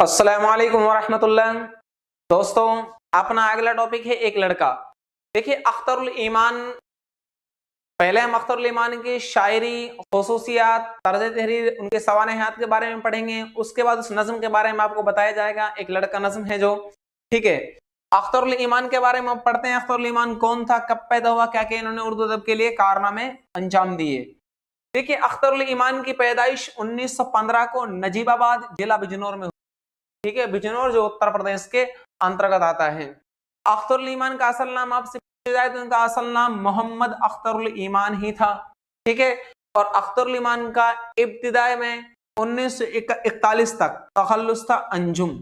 अस्सलाम वालेकुम वरहमतुल्लाह। दोस्तों, अपना अगला टॉपिक है एक लड़का। देखिए, अख्तरुल ईमान, पहले हम अख्तरुल ईमान की शायरी, खुसूसियात, तर्ज तहरीर, उनके सवानहात के बारे में पढ़ेंगे। उसके बाद उस नज्म के बारे में आपको बताया जाएगा। एक लड़का नज्म है जो, ठीक है। अख्तरुल ईमान के बारे में अब पढ़ते हैं। अख्तरुल ईमान कौन था, कब पैदा हुआ, क्या क्या इन्होंने उर्दू अदब के लिए कारनामे अंजाम दिए। देखिए, अख्तरुल ईमान की पैदाइश 1915 को नजीबाबाद जिला बिजनौर में, ठीक है। बिजनौर जो उत्तर प्रदेश के अंतर्गत आता है। अख्तरुल ईमान का असल नाम आपसे पूछा जाए तो उनका असल नाम मोहम्मद अख्तरुल ईमान ही था, ठीक है। और अख्तरुल ईमान का इब्तिदाई में 1941 तक तखल्लुस था अंजुम।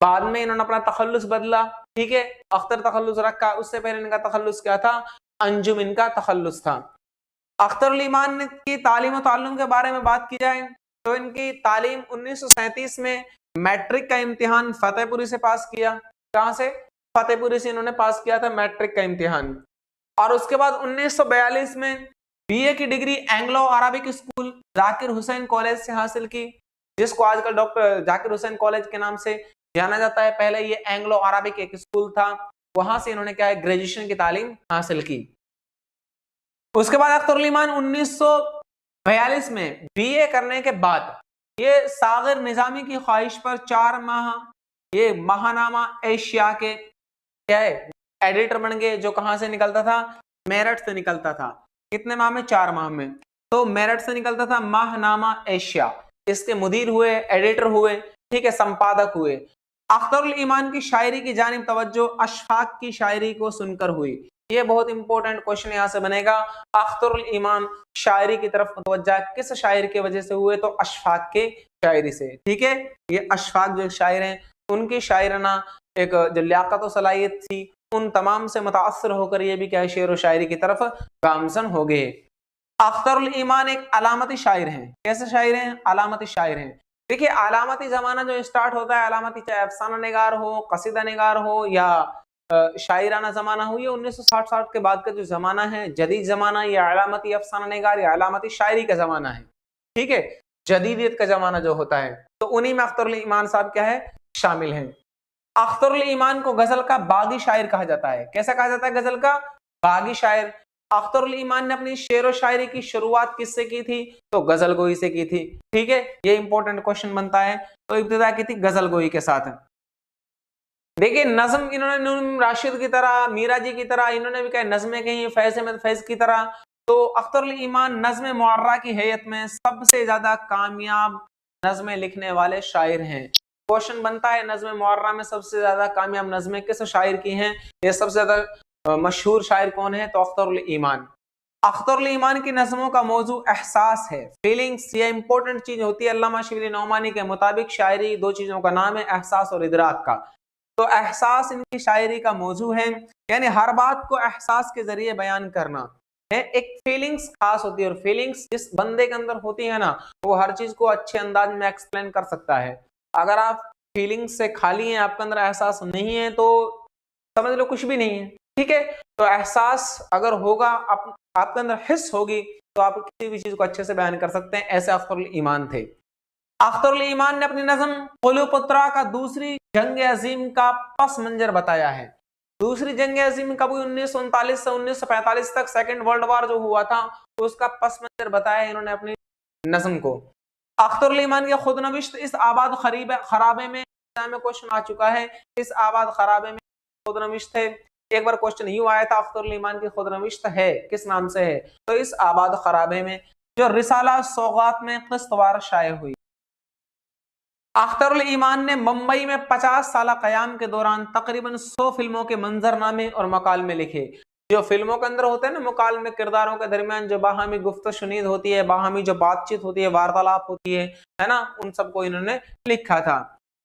बाद में इन्होंने अपना तखल्लुस बदला, ठीक है। अख्तर तखल्लुस रखा, उससे पहले इनका तखल्लुस क्या था, अंजुम इनका तखल्लुस था। अख्तरुल ईमान की तालीम और ताल्लुम के बारे में बात की जाए तो इनकी तालीम 1937 में मैट्रिक का इम्तिहान फतेहपुरी से पास किया। कहां से? फतेहपुरी से इन्होंने पास किया था मैट्रिक का इम्तिहान। और उसके बाद 1942 में बीए की degree Anglo Arabic school Zakir Hussain college से हासिल की, जिसको आजकल डॉक्टर जाकिर हुसैन कॉलेज के नाम से जाना जाता है। पहले ये एंग्लो अरबिक एक स्कूल था, वहां से इन्होंने क्या है, ग्रेजुएशन की तालीम हासिल की। उसके बाद अख्तरुल ईमान 1942 में बीए करने के बाद ये सागर निजामी की ख्वाहिश पर 4 माह ये महानामा एशिया के क्या है, एडिटर बन गए। जो कहां से निकलता था, मेरठ से निकलता था। कितने माह में? 4 माह में। तो मेरठ से निकलता था महानामा एशिया, इसके मुदीर हुए, एडिटर हुए, ठीक है, संपादक हुए। अख्तरुल ईमान की शायरी की जानिब तवज्जो अशफाक की शायरी को सुनकर हुई। ये बहुत इंपॉर्टेंट क्वेश्चन यहां से बनेगा। अख्तरुल ईमान शायरी की तरफ मुतवज्जा किस शायर की वजह से हुए? तो अशफाक के शायरी से, ठीक है। ये अशफाक जो शायर हैं, उनकी शायराना एक जो लियाकत और सलाहियत थी, उन तमाम से मुतासर होकर ये भी क्या है, शेर व शायरी की तरफ गामजन हो गए। अख्तरुल ईमान एक अलामती शायर हैं। कैसे शायर हैं? अलामती शायर हैं। देखिए, अलामती जमाना जो स्टार्ट होता है, अलामती चाहे अफसाना निगार हो, कसीदा निगार हो या शायराना जमाना हो, ये 1960 के बाद का जो जमाना है, जदीद जमाना, ये अलामती अफसाना निगार या अलामती शायरी का जमाना है, ठीक है। जदीदियत का जमाना जो होता है, तो उन्हीं में अख्तरुल ईमान साहब क्या है, शामिल हैं। अख्तरुल ईमान को गजल का बागी शायर कहा जाता है। कैसा कहा जाता है? गजल का बागी शायर। अख्तरुल ईमान ने अपनी शेर व शायरी की शुरुआत किससे की थी? तो गजल गोई से की थी, ठीक है। ये इंपॉर्टेंट क्वेश्चन बनता है। तो इब्तिदा की थी गजल गोई के साथ। देखिए, नज्म इन्होंने नून राशिद की तरह, मीरा जी की तरह, इन्होंने भी क्या नज्में कही, फैज अहमद फैज की तरह। तो अख्तरुल ईमान नज्म मुअर्रा की हैयत में सबसे ज्यादा कामयाब नज्में लिखने वाले शायर हैं। क्वेश्चन बनता है, नज्म मुअर्रा में सबसे ज्यादा कामयाब नज्में किस शायर की हैं? ये सबसे ज्यादा मशहूर शायर कौन है? तो अख्तरुल ईमान। अख्तरुल ईमान की नज़मों का मौजू एहसास है, फीलिंग्स। ये इंपॉर्टेंट चीज होती है। अल्लामा शिबली नौमानी के मुताबिक शायरी 2 चीजों का नाम है, एहसास और इदराक का। तो एहसास इनकी शायरी का मौजू है, यानी हर बात को एहसास के जरिए बयान करना है। एक फीलिंग्स खास होती है, और फीलिंग्स जिस बंदे के अंदर होती है ना, वो हर चीज को अच्छे अंदाज में एक्सप्लेन कर सकता है। अगर आप फीलिंग्स से खाली हैं, आपके अंदर एहसास नहीं है, तो समझ लो कुछ भी नहीं है, ठीक है। तो एहसास अगर होगा, आपके अंदर हिस्स होगी, तो आप किसी भी चीज को अच्छे से बयान कर सकते हैं। ऐसे अख्तरुल ईमान थे। अख्तरुल ईमान ने अपनी नज़म क्लियोपात्रा का दूसरी जंग अजीम का पस मंजर बताया है। दूसरी जंग अजीम कब हुई? 1939 से 1945 तक, सेकंड वर्ल्ड वॉर जो हुआ था, तो उसका पस मंजर बताया इन्होंने अपनी नज़म को। अख्तरुल ईमान की खुदनविश्त इस आबाद खराबे में क्वेश्चन आ चुका है। इस आबाद खराबे में खुदनविश्त है। एक बार क्वेश्चन यूं आया था, अख्तरुल ईमान की खुदनविश्त है, किस नाम से है? तो इस आबाद खराबे में, जो रिसाला सौगात में किस्तवार शाये हुई। अख्तरुल ईमान ने मुंबई में 50 साल क़याम के दौरान तकरीबन 100 फिल्मों के मंजरनामे और मकालमे लिखे। जो फिल्मों के अंदर होते हैं ना मुकालमे, किरदारों के दरमियान जो बाहमी गुफ्त शुनीद होती है, बाहमी जो बातचीत होती है, वार्तालाप होती है ना, उन सबको इन्होंने लिखा था।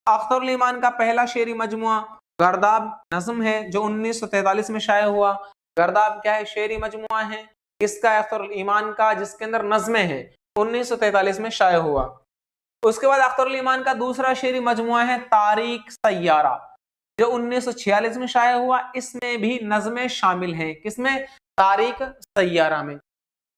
अख्तरुल ईमान का पहला शेरी मजमुआ गर्दाब नज़्म है, जो 1943 में शाये हुआ। गर्दाब क्या है? शेरी मजमुआ है। किसका? अख्तरुल ईमान का, जिसके अंदर नज़्में हैं। 1943 में शाये हुआ। उसके बाद अख्तरुल ईमान का दूसरा शेरी मजमुआ है तारीख सैयारा, जो 1946 में शाया हुआ। इसमें भी नज़में शामिल हैं। किसमें? तारीख सैयारा में।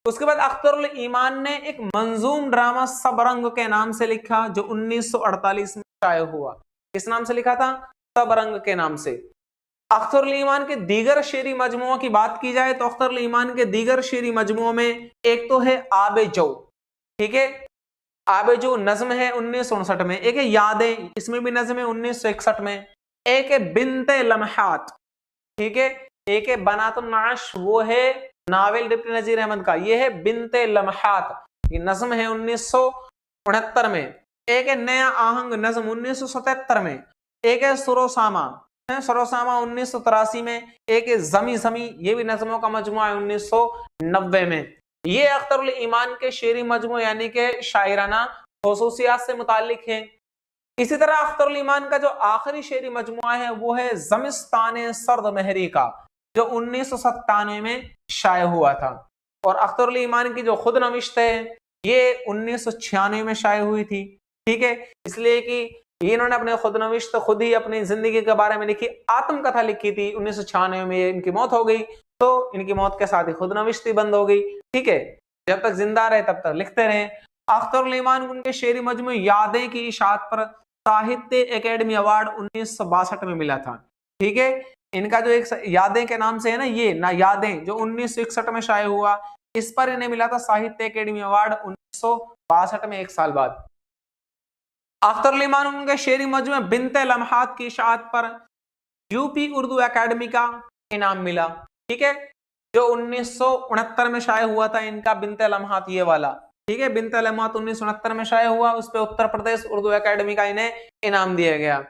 उसके बाद अख्तरुल ईमान ने एक मंजूम ड्रामा सब रंग के नाम से लिखा, जो 1948 में शाये हुआ। किस नाम से लिखा था? सबरंग के नाम से। अख्तरुल ईमान के दीगर शेरी मजमुओं की बात की जाए तो अख्तरुल ईमान के दीगर शेरी मजमुओं में एक तो है आबे जो, ठीक है, आबे जो नज्म है 1959 में, एक है यादें, इसमें भी नज्म है 1961 में, एक है बिनते लम्हात, ठीक है, एक है बनातुन नाश, वो है नावल डिप्टी नजीर अहमद का, ये है बिनते लम्हात, ये नज्म है 1969 में, एक है नया आहंग नज्म 1977 में, एक है सुरोसामा, सरोसामा 1983 में, एक है जमी जमी, ये भी नज्मों का मजमुआ है 1990 में। ये अख्तरुल ईमान के शेरी मजमू यानी के शायराना खुसूसियात से मुतालिक है। इसी तरह अख्तरुल ईमान का जो आखिरी शेरी मजमुआ है वो है ज़मिस्तान सर्द महरी का, जो 1997 में शाये हुआ था। और अख्तरुल ईमान की जो खुद नविश्त है ये 1996 में शाये हुई थी, ठीक है, इसलिए कि इन्होंने अपने खुद नविश्त खुद ही अपनी जिंदगी के बारे में लिखी, आत्मकथा लिखी थी। 1996 में इनकी मौत हो गई, तो इनकी मौत के साथ ही खुद नविश्ती बंद हो गई, ठीक है, जब तक जिंदा रहे तब तक लिखते रहे। अख्तरुल ईमान उनके शेरी मजमू यादें की इशाअत पर साहित्य एकेडमी अवार्ड 1962 में मिला था, ठीक है, इनका जो एक यादें के नाम से है ना, ये ना यादें जो 1961 में शाये हुआ, इस पर इन्हें मिला था साहित्य एकेडमी अवार्ड 1962 में, एक साल बाद। अख्तरुल ईमान उनके शेरी मजमू बिनते लम्हात की इशाअत पर यूपी उर्दू एकेडमी का इनाम मिला, ठीक है, जो 1969 में शाये हुआ था इनका बिनते लम्हात, ये वाला, ठीक है, बिनते लम्हात 1969 में शाये हुआ, उस पर उत्तर प्रदेश उर्दू एकेडमी का इन्हें इनाम दिया गया।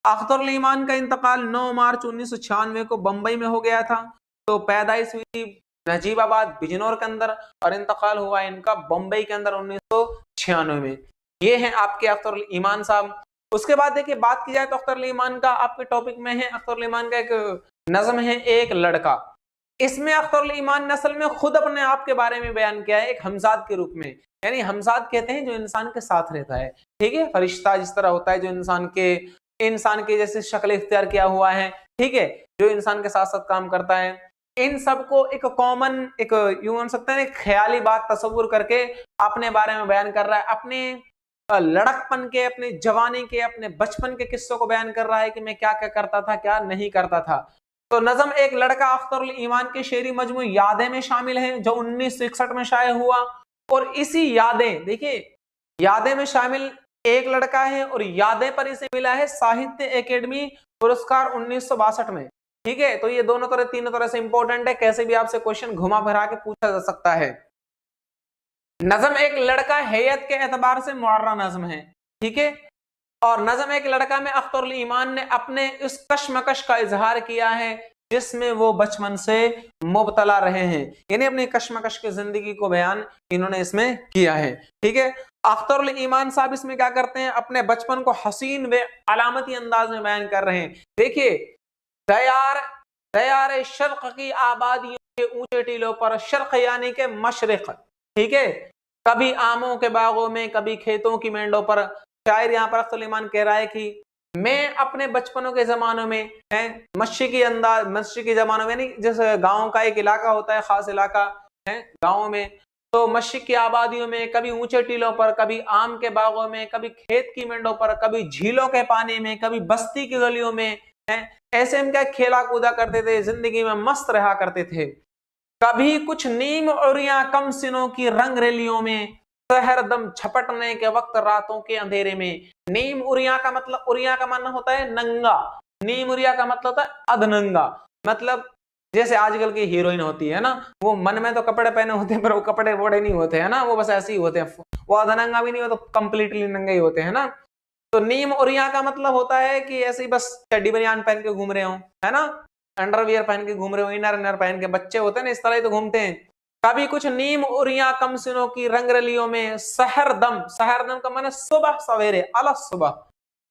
अख्तरुल ईमान का इंतकाल 9 मार्च 1996 को बंबई में हो गया था। तो पैदाइश हुई थी नजीबाबाद बिजनौर के अंदर और इंतकाल हुआ इनका बंबई के अंदर 1996 में। ये हैं आपके अख्तरुल ईमान साहब। उसके बाद देखिए बात की जाए तो अख्तरुल ईमान का आपके टॉपिक में है, अख्तरुल ईमान का एक नज्म है एक लड़का। इसमें अख्तरुल ईमान नस्ल में खुद अपने आप के बारे में बयान किया है एक हमजाद के रूप में, यानी हमजाद कहते हैं जो इंसान के साथ रहता है, ठीक है, फरिश्ता जिस तरह होता है जो इंसान के जैसे शक्ल इख्तियार किया हुआ है, ठीक है, जो इंसान के साथ साथ काम करता है। इन सबको एक कॉमन, एक यूं मान सकते हैं ख्याली बात तस्वुर करके अपने बारे में बयान कर रहा है, अपने लड़कपन के, अपने जवानी के, अपने बचपन के किस्सों को बयान कर रहा है कि मैं क्या क्या करता था क्या नहीं करता था। तो नज़म एक लड़का अख्तरुल ईमान के शेरी मजमू यादें में शामिल है जो 1961 में शाये हुआ। और इसी यादें, देखिए यादें में शामिल एक लड़का है और यादें पर इसे मिला है साहित्य एकेडमी पुरस्कार 1962 में, ठीक है। तो ये दोनों तरह तीनों तरह से इंपॉर्टेंट है, कैसे भी आपसे क्वेश्चन घुमा फिरा के पूछा जा सकता है। नज़म एक लड़का हैयत के एतबार से मुअर्रा नज़म है, ठीक है, और नज़म एक लड़का में अख्तरुल ईमान ने अपने इस कशमकश का इजहार किया है जिसमें वो बचपन से मुबतला रहे हैं, यानी अपनी कशमकश की जिंदगी को बयान इन्होंने इसमें किया है, ठीक है। अख्तरुल ईमान साहब इसमें क्या करते हैं, अपने बचपन को हसीन व अलामती अंदाज में बयान कर रहे हैं। देखिए दयार शर्क की आबादियों के ऊंचे टीलों पर, शर्क यानी के मशरिक, ठीक है, कभी आमों के बागों में कभी खेतों की मेंढों पर। शायर यहाँ पर अख्तरुल ईमान कह रहा है कि मैं अपने बचपनों के जमानों में है मशरिकी जमानों में, नहीं जैसे गाँव का एक इलाका होता है, खास इलाका है गाँव में, तो मशरिक की आबादियों में कभी ऊंचे टीलों पर, कभी आम के बागों में, कभी खेत की मेंढों पर, कभी झीलों के पानी में, कभी बस्ती की गलियों में है, ऐसे हम क्या खेला कूदा करते थे, जिंदगी में मस्त रहा करते थे। कभी कुछ नीम उरिया कम सिनों की रंग रैलियों में, सहरदम झपटने के वक्त रातों के अंधेरे में। नीम उरिया का मतलब, उरिया का मानना होता है नंगा, नीम उरिया का मतलब होता है अधनंगा, मतलब जैसे आजकल की हीरोइन होती है ना, वो मन में तो कपड़े पहने होते हैं पर वो कपड़े बोड़े नहीं होते हैं ना, वो बस ऐसे ही होते हैं, वो अधनंगा भी नहीं हो तो कंप्लीटली नंगे ही होते हैं ना। तो नीम उरिया का मतलब होता है कि ऐसे ही बस चड्डी बनियान पहन के घूम रहे हो, है ना, अंडरवियर पहन के घूम रहे हो, इनर पहन के, बच्चे होते हैं ना इस तरह ही तो घूमते हैं। कभी कुछ नीम उरिया कम सिनों की रंगरलियों में, सहरदम का माने सुबह सवेरे, अलग सुबह,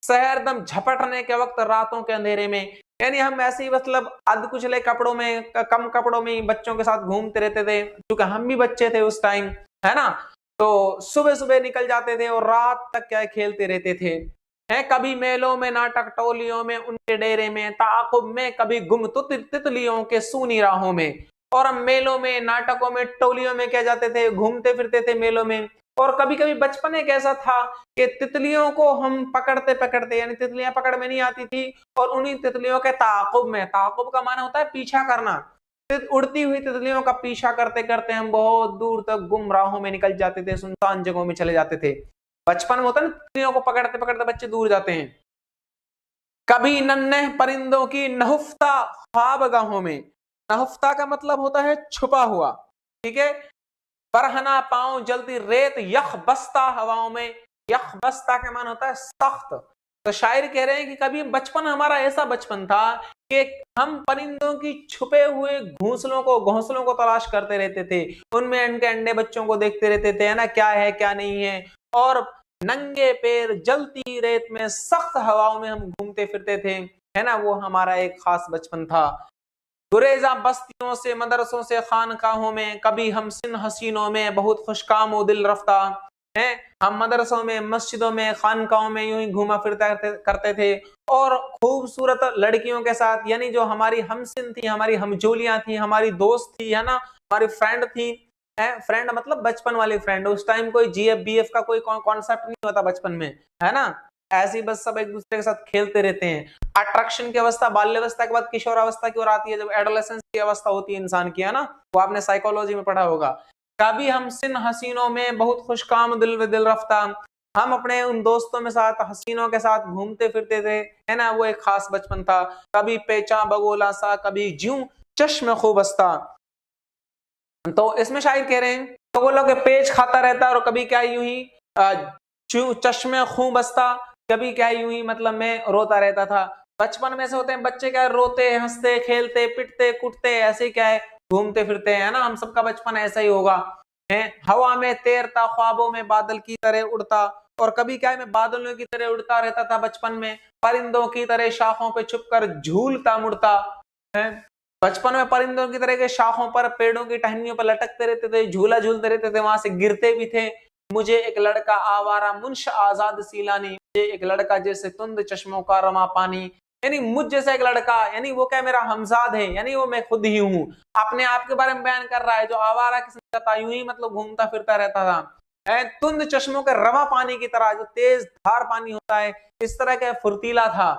सहरदम झपटने के वक्त रातों के अंधेरे में, यानी हम ऐसे ही मतलब अध कुचले कपड़ों में, कम कपड़ों में बच्चों के साथ घूमते रहते थे, क्योंकि हम भी बच्चे थे उस टाइम, है ना। तो सुबह सुबह निकल जाते थे और रात तक क्या खेलते रहते थे, है। कभी मेलों में नाटक टोलियों में उनके डेरे में, ताकुब में कभी गुम तितलियों के सूनी राहों में। और हम मेलों में नाटकों में टोलियों में क्या जाते थे, घूमते फिरते थे मेलों में, और कभी कभी बचपन एक ऐसा था कि तितलियों को हम पकड़ते पकड़ते, यानी तितलियां पकड़ में नहीं आती थी, और उन्हीं तितलियों के ताक़ुब में, ताक़ुब का माना होता है पीछा करना, उड़ती हुई तितलियों का पीछा करते करते हम बहुत दूर तक गुमराहों में निकल जाते थे, सुनसान जगहों में चले जाते थे। बचपन में होता है ना, तितलियों को पकड़ते पकड़ते बच्चे दूर जाते हैं। कभी नन्हे परिंदों की नहुफ्ता ख्वाबगाहों में, नहुफ्ता का मतलब होता है छुपा हुआ, ठीक है। बरहना पांव जल्दी रेत यख बस्ता हवाओं में, यख बस्ता का मान होता है सख्त। तो शायर कह रहे हैं कि कभी बचपन हमारा ऐसा बचपन था कि हम परिंदों की छुपे हुए घोंसलों को तलाश करते रहते थे, उनमें उनके अंडे बच्चों को देखते रहते थे, है ना, क्या है क्या नहीं है। और नंगे पैर जलती रेत में सख्त हवाओं में हम घूमते फिरते थे, है ना, वो हमारा एक खास बचपन था। गुरेजा बस्तियों से मदरसों से खानकाहों में, कभी हम सिन हसीनों में बहुत खुशकाम व दिल रफ्ता है। हम मदरसों में, मस्जिदों में, खानकाहों में यूं ही घूमा फिरता करते थे, और खूबसूरत लड़कियों के साथ, यानी जो हमारी हमसिन थी, हमारी हमजोलियां थी, हमारी दोस्त थी, है ना, हमारी फ्रेंड थी, है। फ्रेंड मतलब बचपन वाली फ्रेंड, उस टाइम कोई जीएफ बीएफ का कोई कॉन्सेप्ट नहीं होता बचपन में, है ना। ऐसे ही बस सब एक दूसरे के साथ खेलते रहते हैं। अट्रैक्शन की अवस्था बाल्यावस्था के बाद किशोरावस्था की ओर आती है, जब एडोलेसेंस की अवस्था होती है इंसान की, है ना, वो आपने साइकोलॉजी में पढ़ा होगा। कभी हम सिन हसीनों में बहुत खुशकाम दिल व दिल रफ्ता, हम अपने उन दोस्तों में साथ हसीनों के साथ घूमते फिरते थे, है ना, वो एक खास बचपन था। कभी पेचा बगोला सा, कभी ज्यूं चश्म खूबस्ता। तो इसमें शायर कह रहे हैं बगोला के पेच खाता रहता, और कभी क्या यूं ही चश्मे खूं बसता, कभी क्या यूं ही मतलब मैं रोता रहता था। बचपन में से होते हैं बच्चे, क्या रोते हंसते खेलते पिटते कुटते, ऐसे क्या है घूमते फिरते हैं, है ना, हम सबका बचपन ऐसा ही होगा, है। हवा में तैरता, ख्वाबों में बादल की तरह उड़ता, और कभी क्या है मैं बादलों की तरह उड़ता रहता था बचपन में, परिंदों की तरह शाखों पे छुपकर झूलता मुड़ता है। बचपन में परिंदों की तरह के शाखों पर, पेड़ों की टहनियों पर लटकते रहते थे, झूला झूलते रहते थे, वहां से गिरते भी थे। मुझे एक लड़का आवारा मुंश आजाद सीलानी, मुझे एक लड़का जैसे तुंद चश्मों का रमा पानी, यानी मुझ जैसा एक लड़का, यानी वो क्या मेरा हमजाद है, यानी वो मैं खुद ही हूँ। अपने आप के बारे में बयान कर रहा है, जो आवारा किस्म का था, यूं ही मतलब घूमता फिरता रहता था, तुंद चश्मों के रवा पानी की तरह, जो तेज धार पानी होता है, इस तरह का फुर्तीला था।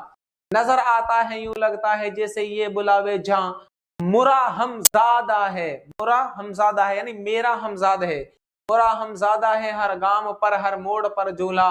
नजर आता है यूं लगता है जैसे ये बुलावे जहां, मुरा हमजादा है, मुरा हमजादा है यानी मेरा हमजाद है, मुरा हमजादा है हर गांव पर हर मोड़ पर झूला,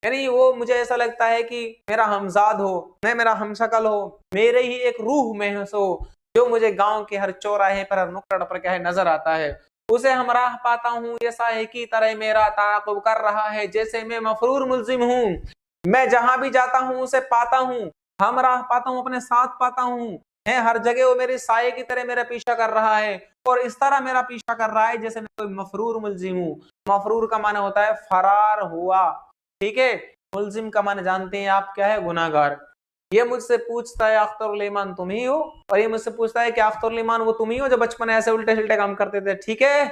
यानी वो मुझे ऐसा लगता है कि मेरा हमजाद हो, मैं मेरा हमशक्ल हो, मेरे ही एक रूह में हो, जो मुझे गांव के हर चौराहे पर हर नुक्कड़ पर क्या है नजर आता है। उसे हम राह पाता हूँ ये साए की तरह मेरा ताक़ुब कर रहा है, जैसे मैं मफरूर मुल्जिम हूँ, मैं जहां भी जाता हूँ उसे पाता हूँ, हम राह पाता हूँ अपने साथ पाता हूँ, है हर जगह वो मेरे साये की तरह मेरा पीछा कर रहा है, और इस तरह मेरा पीछा कर रहा है जैसे मैं कोई मफरूर मुल्जिम हूँ। मफरूर का माने होता है फरार हुआ, ठीक है। मुल्जिम का माने जानते हैं आप क्या है, गुनाहगार। ये मुझसे पूछता है अख्तरुल ईमान तुम ही हो, और ये मुझसे पूछता है कि अख्तरुल ईमान वो तुम ही हो जो बचपन ऐसे उल्टे सिल्टे काम करते थे, ठीक है।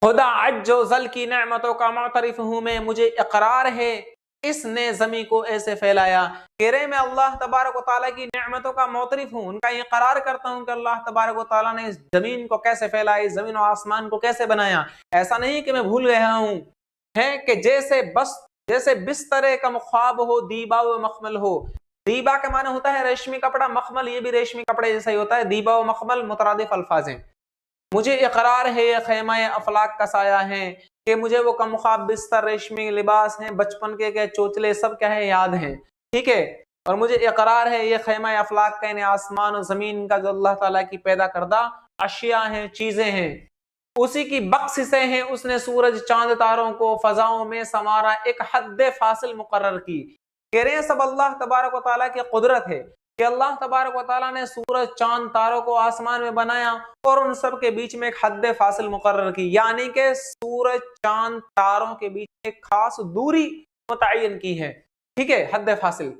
खुदा अज्जो जल की नेमतों का मुतरिफ हूं मैं, मुझे इकरार है इसने जमी को ऐसे फैलाया। कह रहे मैं अल्लाह तबारक व तआला की नेमतों का मुतरिफ हूँ, उनका इकरार करता हूँ कि अल्लाह तबारक व तआला ने इस जमीन को कैसे फैलाया, इस जमीन और आसमान को कैसे बनाया। ऐसा नहीं कि मैं भूल गया हूँ, है कि जैसे बिस्तरे का ख्वाब हो, दीबा व मखमल हो। दीबा के माने होता है रेशमी कपड़ा, मखमल ये भी रेशमी कपड़े जैसा ही होता है। दीबा व मखमल मुतरादिफ अल्फाज हैं। मुझे इकरार है ये खैमा अफलाक का साया है, कि मुझे वो कमख्वाब बिस्तर रेशमी लिबास हैं, बचपन के चोचले सब क्या है याद हैं, ठीक है। और मुझे इकरार है ये खैमा अफलाक का, यानी आसमान और जमीन का जो अल्लाह ताला की पैदा करदा अशिया हैं, चीजें हैं, उसी की बख्शिशें हैं। उसने सूरज चांद तारों को फजाओं में समारा, एक हद फासिल मुकर्रर की। कह रहे हैं सब अल्लाह तबारक व तआला की कुदरत है कि अल्लाह तबारक व तआला ने सूरज चांद तारों को आसमान में बनाया, और उन सब के बीच में एक हद फासिल मुकर्रर की, यानी कि सूरज चांद तारों के बीच एक खास दूरी मुतय्यन की है, ठीक है, हद फासिल।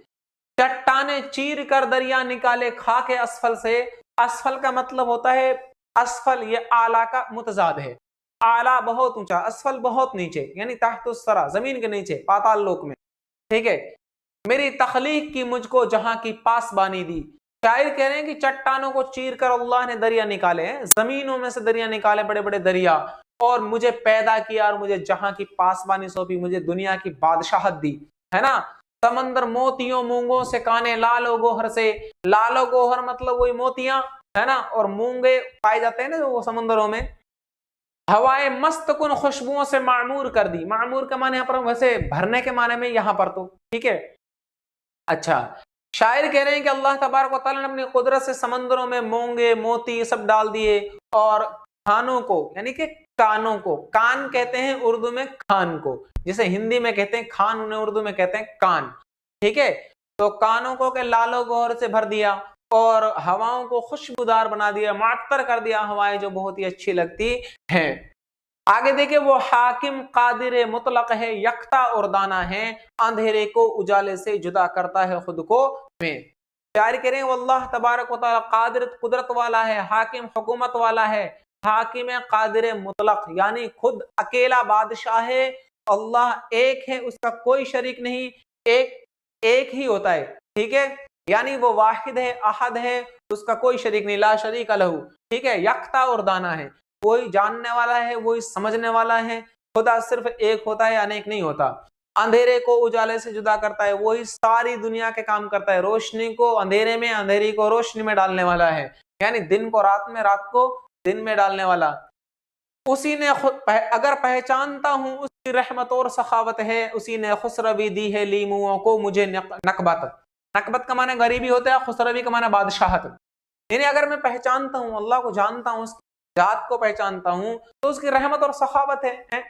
चट्टाने चीर कर दरिया निकाले खाके असफल से, असफल का मतलब होता है असफल, ये आला का मुतजाद है। आला बहुत ऊंचा, असफल बहुत नीचे, यानी तहतुस्सरा जमीन के नीचे पाताल लोक में, ठीक है। मेरी तखलीक की मुझको जहां की पासबानी दी। शायर कह रहे हैं कि चट्टानों को चीर कर अल्लाह ने दरिया निकाले हैं, जमीनों में से दरिया निकाले, बड़े बड़े दरिया, और मुझे पैदा किया और मुझे जहां की पासबानी सौंपी, मुझे दुनिया की बादशाहत दी, है ना। समंदर मोतियों मूंगों से काने, लालो गोहर से, लालो गोहर मतलब वही मोतियां, है ना, और मूंगे पाए जाते हैं ना वो समुद्रों में। हवाएं मस्त कुन खुशबुओं से मामूर कर दी, मामूर के माने यहाँ पर वैसे भरने के माने में यहाँ पर तो ठीक है। अच्छा, शायर कह रहे हैं कि अल्लाह तबारक व तआला ने अपनी कुदरत से समंदरों में मूंगे मोती ये सब डाल दिए, और खानों को यानी कि कानों को, कान कहते हैं उर्दू में खान को, जिसे हिंदी में कहते हैं खान, उन्हें उर्दू में कहते हैं कान, ठीक है। तो कानों को के लालो गोहर से भर दिया, और हवाओं को खुशबूदार बना दिया, मुअत्तर कर दिया हवाएं जो बहुत ही अच्छी लगती हैं। आगे देखिए, वो हाकिम कादिर मुतलक है, यकता और दाना है, अंधेरे को उजाले से जुदा करता है खुद को में। शायर कह रहे हैं अल्लाह तबारक व तआला कादिर कुदरत वाला है, हाकिम हुकूमत वाला है, हाकिम कादिर मुतलक यानी खुद अकेला बादशाह है। अल्लाह एक है, उसका कोई शरीक नहीं, एक एक ही होता है, ठीक है। यानी वो वाहिद है, अहद है, उसका कोई शरीक नहीं, ला शरीक लहू, ठीक है। यकता और दाना है, वही जानने वाला है, वही समझने वाला है। खुदा सिर्फ एक होता है, अनेक नहीं होता। अंधेरे को उजाले से जुदा करता है, वही सारी दुनिया के काम करता है। रोशनी को अंधेरे में, अंधेरी को रोशनी में डालने वाला है, यानी दिन को रात में, रात को दिन में डालने वाला। उसी ने खुद अगर पहचानता हूं उसकी रहमत और सखावत है, उसी ने खुसरवी दी है लीमुओं को मुझे नकबत। नकबत का माने गरीबी होता है, खुसरवी का माने बादशाहत। यानी अगर मैं पहचानता हूं, अल्लाह को जानता हूं, उसकी जात को पहचानता हूं, तो उसकी रहमत और सखावत है?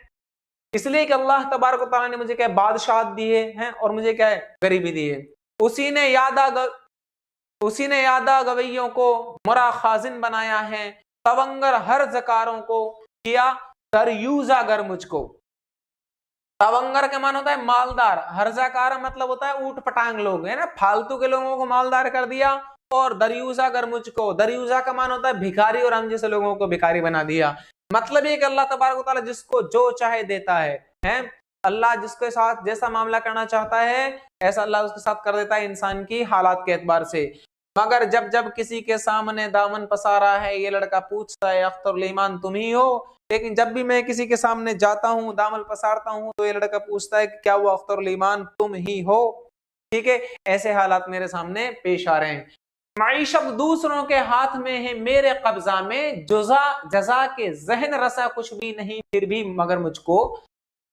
इसलिए कि अल्लाह तबारक व तआला ने मुझे क्या बादशाहत दी है और मुझे क्या है गरीबी दी है। उसी ने यादा गवैयों को मुरा खाजिन बनाया है, तवंगर हर जकारों को किया दरयूजा गर मुझको। तवंगर के मान होता है मालदार, हर्जाकार मतलब होता है ऊट पटांग लोग, है ना, फालतू के लोगों को मालदार कर दिया। और दरयूजा गर मुझको, दरयूजा का मान होता है भिखारी, और हम जैसे लोगों को भिखारी बना दिया। मतलब ये कि अल्लाह तबारक व तआला जिसको जो चाहे देता है। अल्लाह जिसके साथ जैसा मामला करना चाहता है ऐसा अल्लाह उसके साथ कर देता है, इंसान की हालात के एतबार से। मगर जब जब किसी के सामने दामन पसारा है, ये लड़का पूछता है अख्तरुल ईमान तुम ही हो, लेकिन जब भी मैं किसी के सामने जाता हूँ, दामन पसारता हूँ, तो ये लड़का पूछता है कि क्या वो अख्तरुल ईमान तुम ही हो, ठीक है। ऐसे हालात मेरे सामने पेश आ रहे हैं। माईशत दूसरों के हाथ में है, मेरे कब्जा में जजा के जहन रसा कुछ भी नहीं, फिर भी मगर मुझको।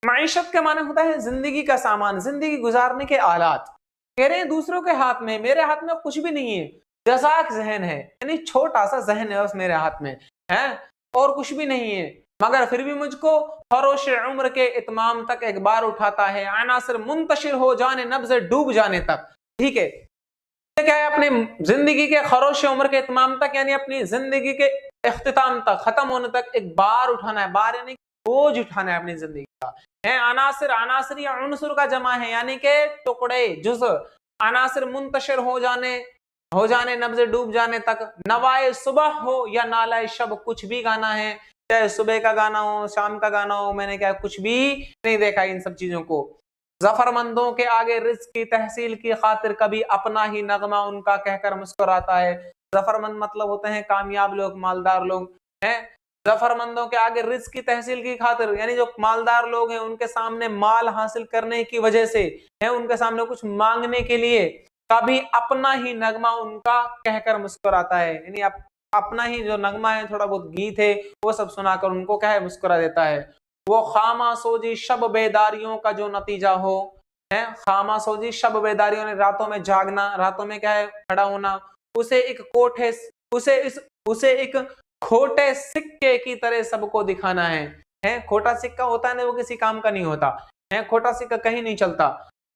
माईशत के माने होता है जिंदगी का सामान, जिंदगी गुजारने के आलात। कह रहे हैं दूसरों के हाथ में, मेरे हाथ में कुछ भी नहीं है। जजाक जहन है, यानी छोटा सा जहन है बस मेरे हाथ में, है, और कुछ भी नहीं है, मगर फिर भी मुझको फरोश उम्र के इतमाम तक एक बार उठाता है, अनासर मुंतशिर हो जाने नब्ज़े डूब जाने तक, ठीक है। क्या है, अपनी जिंदगी के खरोश उम्र के इतमाम तक, यानी अपनी जिंदगी के इख्तिताम तक, खत्म होने तक एक बार उठाना है, बार यानी बोझ उठाना है अपनी जिंदगी का। है अनासिर, अनासिर या उनसुर का जमा है, यानी के टुकड़े, जुज़। अनासिर मुंतशिर हो जाने नब्ज़े डूब जाने तक। नवाए सुबह हो या नालाए शब, कुछ भी गाना है, चाहे सुबह का गाना हो, शाम का गाना हो, मैंने क्या कुछ भी नहीं देखा इन सब चीजों को। जफरमंदों के आगे रिज्क की तहसील की खातिर कभी अपना ही नगमा उनका कहकर मुस्कुराता है। जफरमंद मतलब होते हैं कामयाब लोग, मालदार लोग हैं। जफरमंदों के आगे रिज्क की तहसील की खातिर, यानी जो मालदार लोग हैं उनके सामने माल हासिल करने की वजह से है, उनके सामने कुछ मांगने के लिए कभी अपना ही नगमा उनका कहकर मुस्कुराता है, यानी अपना ही जो नगमा है, थोड़ा बहुत गीत है, वो सब सुनाकर उनको क्या है मुस्कुरा देता है। वो खामा सोजी शब बेदारियों का जो नतीजा हो, है खामा सोजी शब बेदारियों ने रातों में जागना, रातों में क्या है खड़ा होना, उसे एक खोटे सिक्के की तरह सबको दिखाना है। खोटा सिक्का होता है ना, वो किसी काम का नहीं होता है, खोटा सिक्का कहीं नहीं चलता।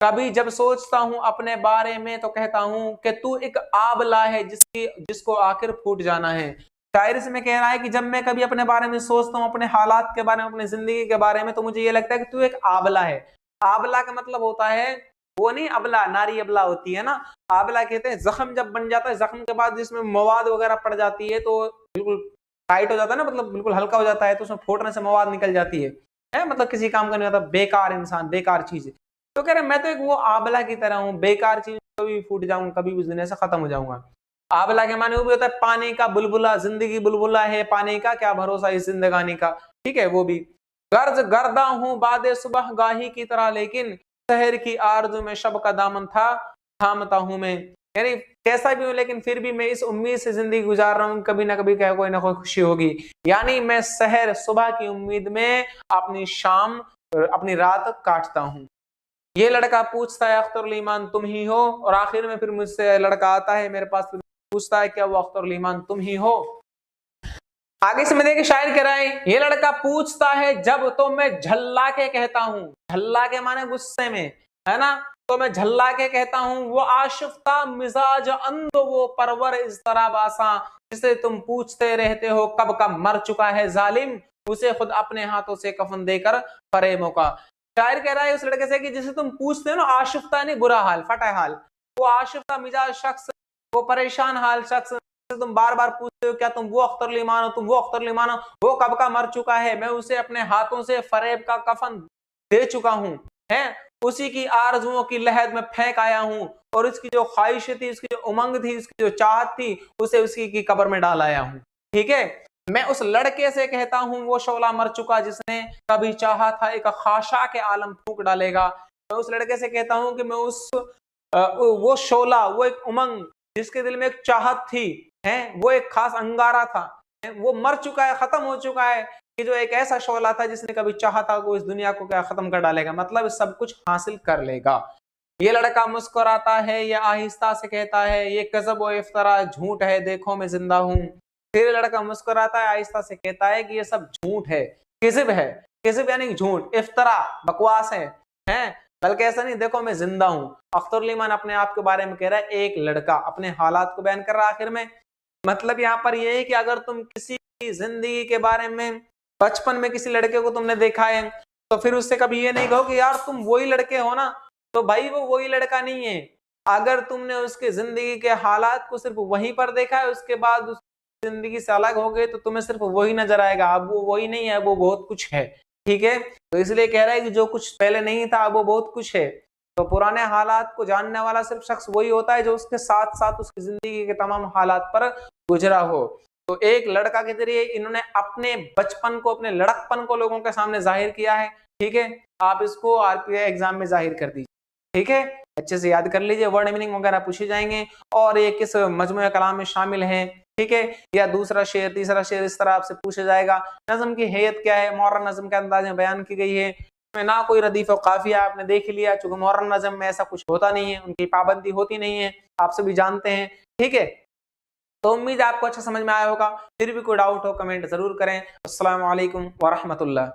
कभी जब सोचता हूं अपने बारे में तो कहता हूं कि तू एक आबला है जिसको आखिर फूट जाना है। शायर इसमें कह रहा है कि जब मैं कभी अपने बारे में सोचता हूँ, अपने हालात के बारे में, अपनी जिंदगी के बारे में, तो मुझे ये लगता है कि तू एक आबला है। आबला का मतलब होता है, वो नहीं अबला, नारी अबला होती है ना, आबला कहते हैं जख्म जब बन जाता है, जख्म के बाद जिसमें मवाद वगैरह पड़ जाती है तो बिल्कुल टाइट हो जाता है ना, मतलब बिल्कुल हल्का हो जाता है, तो उसमें फूटने से मवाद निकल जाती है, मतलब किसी काम का नहीं होता, बेकार इंसान, बेकार चीज। तो कह रहे मैं तो एक वो आबला की तरह हूँ, बेकार चीज, कभी फूट जाऊंगा, कभी उस दुनिया से खत्म हो जाऊंगा। आबला के माने वो भी होता है पानी का बुलबुला, जिंदगी बुलबुला है पानी का, क्या भरोसा इस जिंदगानी का। ठीक है, वो भी गर्ज गर्दा हूँ बादे सुबह गाही की तरह, लेकिन शहर की आरज़ू में शब का दामन था थामता हूँ मैं। यानी कैसा भी हूँ लेकिन फिर भी मैं इस उम्मीद से जिंदगी गुजार रहा हूँ, कभी ना कभी क्या कोई ना कोई खुशी होगी। यानी मैं शहर सुबह की उम्मीद में अपनी शाम अपनी रात काटता हूँ। ये लड़का पूछता है अख्तरुल ईमान तुम ही हो, और आखिर में फिर मुझसे लड़का आता है मेरे पास, फिर पूछता है क्या वो अख्तरुल ईमान तुम ही हो। आगे से मैं देखिए शायर कह रहा है, ये लड़का पूछता है जब तो मैं झल्ला के कहता हूँ, झल्ला के माने गुस्से में, है ना, तो मैं झल्ला के कहता हूँ वो आशिफ्ता मिजाज अंध वो परवर इस तरह बासा, जिसे तुम पूछते रहते हो कब का मर चुका है जालिम, उसे खुद अपने हाथों से कफन देकर फरेमों का। शायर कह रहा है उस लड़के से कि जिसे तुम पूछते हो ना, आशिफ्ता नहीं बुरा हाल, फटा हाल, वो आशिफ्ता मिजाज शख्स, वो परेशान हाल शख्स, तुम बार बार पूछते हो क्या तुम वो अख्तरुल ईमान हो, तुम वो अख्तरुल ईमान हो, वो कब का मर चुका है, मैं उसे अपने हाथों से फरेब का कफन दे चुका हूँ, है उसी की आरजुओं की लहद में फेंक आया हूँ, और उसकी जो ख्वाहिश थी, उसकी जो उमंग थी, उसकी जो चाहत थी, उसे उसी की कब्र में डाल आया हूँ। ठीक है, मैं उस लड़के से कहता हूँ वो शोला मर चुका जिसने कभी चाहा था एक खाशा के आलम फूक डालेगा। मैं उस लड़के से कहता हूँ कि मैं उस वो शोला, वो एक उमंग जिसके दिल में एक चाहत थी, है वो एक खास अंगारा था, वो मर चुका है, खत्म हो चुका है, कि जो एक ऐसा शोला था जिसने कभी चाहा था वो इस दुनिया को क्या खत्म कर डालेगा, मतलब सब कुछ हासिल कर लेगा। ये लड़का मुस्कुराता है, ये आहिस्ता से कहता है ये कज़ब व इफ्तरा झूठ है, देखो मैं जिंदा हूँ। फिर ये लड़का मुस्कुराता है, आहिस्ता से कहता है कि ये सब झूठ है, किज़ब है, किज़ब यानी झूठ, इफ्तरा बकवास है, बल्कि ऐसा नहीं, देखो मैं जिंदा हूँ। अख्तरुल ईमान अपने आप के बारे में कह रहा है, एक लड़का अपने हालात को बयान कर रहा है आखिर में। मतलब यहाँ पर यह है कि अगर तुम किसी जिंदगी के बारे में बचपन में किसी लड़के को तुमने देखा है, तो फिर उससे कभी ये नहीं कहो कि यार तुम वही लड़के हो ना, तो भाई वो वही लड़का नहीं है। अगर तुमने उसके जिंदगी के हालात को सिर्फ वहीं पर देखा है, उसके बाद उस जिंदगी से अलग हो गए, तो तुम्हें सिर्फ वही नजर आएगा, अब वो वही नहीं है, वो बहुत कुछ है। ठीक है, तो इसलिए कह रहा है कि जो कुछ पहले नहीं था अब वो बहुत कुछ है। तो पुराने हालात को जानने वाला सिर्फ शख्स वही होता है जो उसके साथ साथ उसकी जिंदगी के तमाम हालात पर गुजरा हो। तो एक लड़का के जरिए इन्होंने अपने बचपन को, अपने लड़कपन को लोगों के सामने जाहिर किया है। ठीक है, आप इसको आरपीआई एग्जाम में जाहिर कर दीजिए। ठीक है, अच्छे से याद कर लीजिए, वर्ड मीनिंग वगैरह पूछे जाएंगे, और ये किस मजमूए कलाम में शामिल है। ठीक है, या दूसरा शेर, तीसरा शेर, इस तरह आपसे पूछा जाएगा। नज्म की हैयत क्या है, मौरन नज्म के अंदाज में बयान की गई है, में ना कोई रदीफ और काफिया, आपने देख लिया, चूंकि मौरन नज्म में ऐसा कुछ होता नहीं है, उनकी पाबंदी होती नहीं है, आप सभी जानते हैं। ठीक है, तो उम्मीद आपको अच्छा समझ में आया होगा। फिर भी कोई डाउट हो कमेंट जरूर करें। अस्सलाम वालेकुम व रहमतुल्लाह।